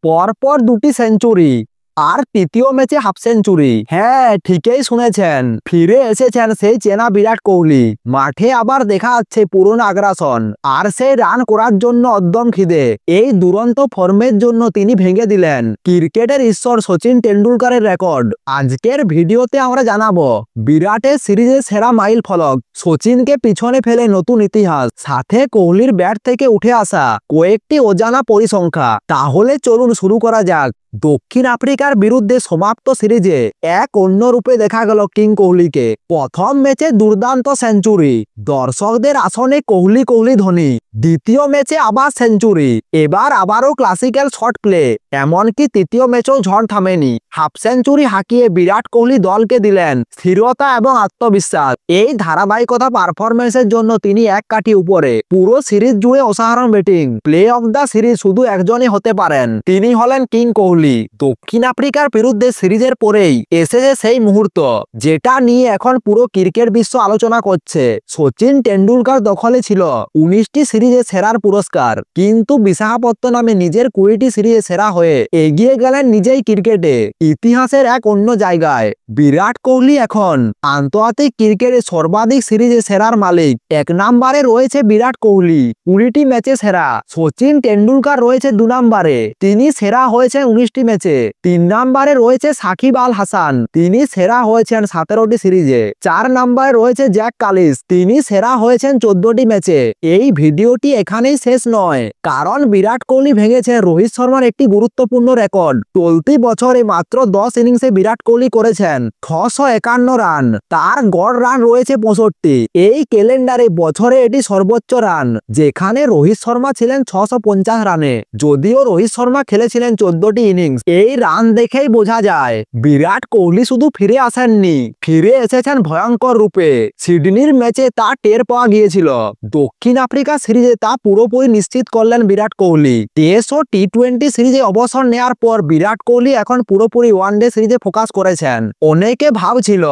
পরপর দুটি সেঞ্চুরি আর তৃতীয় ম্যাচে হাফ সেঞ্চুরি। হ্যাঁ, ঠিকই শুনেছেন, ফিরে এসেছেন সেই চেনা বিরাট কোহলি। মাঠে আবার দেখা যাচ্ছে পুরনো আগ্রাসন আর সেই রান করার জন্য অদ্যম খিদে। এই দুরন্ত ফর্মের জন্য তিনি ভেঙে দিলেন ক্রিকেটের ঈশ্বর শচীন টেন্ডুলকারের রেকর্ড। আজকের ভিডিওতে আমরা জানাবো বিরাটের সিরিজের সেরা মাইল ফলক, শচীনকে পিছনে ফেলে নতুন ইতিহাস, সাথে কোহলির ব্যাট থেকে উঠে আসা কয়েকটি অজানা পরিসংখ্যা। তাহলে চলুন শুরু করা যাক। দক্ষিণ আফ্রিকার বিরুদ্ধে সমাপ্ত সিরিজে এক অন্য রূপে দেখা গেল কিং কোহলিকে। প্রথম ম্যাচে দুর্দান্ত সেঞ্চুরি, দর্শকদের আসনে কোহলি কোহলি ধ্বনি। দ্বিতীয় ম্যাচে আবার সেঞ্চুরি, এবার আবারও ক্লাসিক্যাল শট প্লে। এমনকি তৃতীয় ম্যাচেও ঝড় থামেনি। হাফ সেঞ্চুরি হাঁকিয়ে বিরাট কোহলি দলকে দিলেন স্থিরতা এবং আত্মবিশ্বাস। এই ধারাবাহিকতা পারফরমেন্সের জন্য তিনি এক কাঠি উপরে। পুরো সিরিজ জুড়ে অসাধারণ batting. Play of the series শুধু একজনই হতে পারেন, তিনি হলেন কিং কোহলি। দক্ষিণ আফ্রিকার বিরুদ্ধে সিরিজের পরেই এসেছে সেই মুহূর্ত যেটা নিয়ে এখন পুরো ক্রিকেট বিশ্ব আলোচনা করছে। শচীন টেন্ডুলকার দখলে ছিল 19টি সিরিজে সেরার পুরস্কার, কিন্তু বিশাখাপত্তনমে নিজের 20টি সিরিজে সেরা হয়ে এগিয়ে গেলেন নিজেই ক্রিকেটে ইতিহাসের এক অন্য জায়গায়। বিরাট কোহলি এখন আন্তর্জাতিক ক্রিকেটে সর্বাধিক সিরিজে সেরার মালিক। এক নম্বরে রয়েছে বিরাট কোহলি, 20টি ম্যাচে সেরা। শচীন টেন্ডুলকার রয়েছে 2 নম্বরে, তিনি সেরা হয়েছেন 19টি ম্যাচে। 3 নম্বরে রয়েছে সাকিব আল হাসান, তিনি সেরা হয়েছেন 17টি সিরিজে। 4 নম্বরে রয়েছে জ্যাক কালিস, তিনি সেরা হয়েছেন 14টি ম্যাচে। এই ভিডিওটি এখানেই শেষ নয়, কারণ বিরাট কোহলি ভেঙেছেন রোহিত শর্মার একটি গুরুত্বপূর্ণ রেকর্ড। চলতি বছরে মাত্র 10 ইনিংসে বিরাট কোহলি করেছেন 651 রান, তার গড় রান রয়েছে 65। এই ক্যালেন্ডারে বছরে এটি সর্বোচ্চ রান, যেখানে রোহিত শর্মা ছিলেন 650 রানে, যদিও রোহিত শর্মা খেলেছিলেন 14টি ইনিংস। এই রান দেখেই বোঝা যায় বিরাট কোহলি শুধু ফিরে আসেননি, ফিরে এসেছেন ভয়ঙ্কর রূপে। সিডনির ম্যাচে তা টের পাওয়া গিয়েছিল, দক্ষিণ আফ্রিকা সিরিজে তা পুরোপুরি নিশ্চিত করলেন বিরাট কোহলি। টেস্ট ও টি20 সিরিজে অবসর নেওয়ার পর বিরাট কোহলি এখন পুরোপুরি ওয়ানডে সিরিজে ফোকাস করেছেন। অনেকে ভাবছিল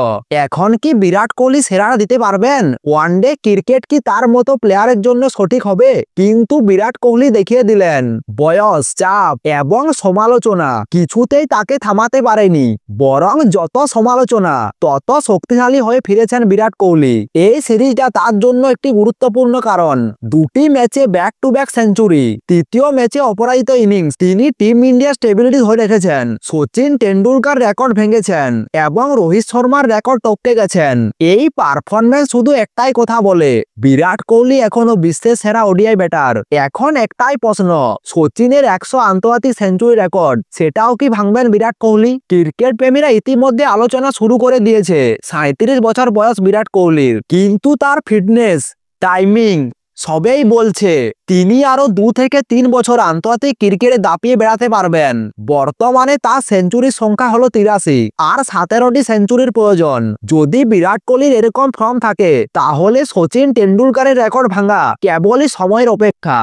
এখন কি বিরাট কোহলি সেরা দিতে পারবেন, ওয়ানডে ক্রিকেট কি তার মতো প্লেয়ারের জন্য সঠিক হবে? কিন্তু বিরাট কোহলি দেখিয়ে দিলেন বয়স, চাপ এবং সমালোচনা কিছুতেই তাকে থামাতে পারেনি। বরং যত সমালোচনা তত শক্তিশালী হয়ে ফিরেছেন বিরাট কোহলি। এই সিরিজটা তার জন্য একটি গুরুত্বপূর্ণ কারণ, 2টি ম্যাচে ব্যাক টু ব্যাক সেঞ্চুরি, তৃতীয় ম্যাচে অপরাজিত ইনিংস। তিনি টিম ইন্ডিয়ার স্টেবিলিটি ধরে রেখেছেন, শচীন টেন্ডুলকার রেকর্ড ভেঙেছেন এবং রোহিত শর্মার রেকর্ড টপকে গেছেন। এই পারফরমেন্স শুধু একটাই কথা বলে, বিরাট কোহলি এখনো বিশ্বের সেরা ওডিআই ব্যাটার। এখন একটাই প্রশ্ন, শচীনের 100 আন্তর্জাতিক সেঞ্চুরি রেকর্ড, সেটাও কি ভাঙবেন বিরাট কোহলি? ক্রিকেট প্রেমীরা ইতিমধ্যে আলোচনা শুরু করে দিয়েছে 37 বছর বয়স বিরাট কোহলির, কিন্তু তার ফিটনেস, টাইমিং সবেই বলছে তিনি আরো 2 থেকে 3 বছর আন্তর্জাতিক ক্রিকেটে দাপিয়ে বেড়াতে পারবেন। বর্তমানে তার সেঞ্চুরির সংখ্যা হলো 83, আর 17টি সেঞ্চুরির প্রয়োজন। যদি বিরাট কোহলির এরকম ফর্ম থাকে, তাহলে শচীন টেন্ডুলকারের রেকর্ড ভাঙা কেবলই সময়ের অপেক্ষা।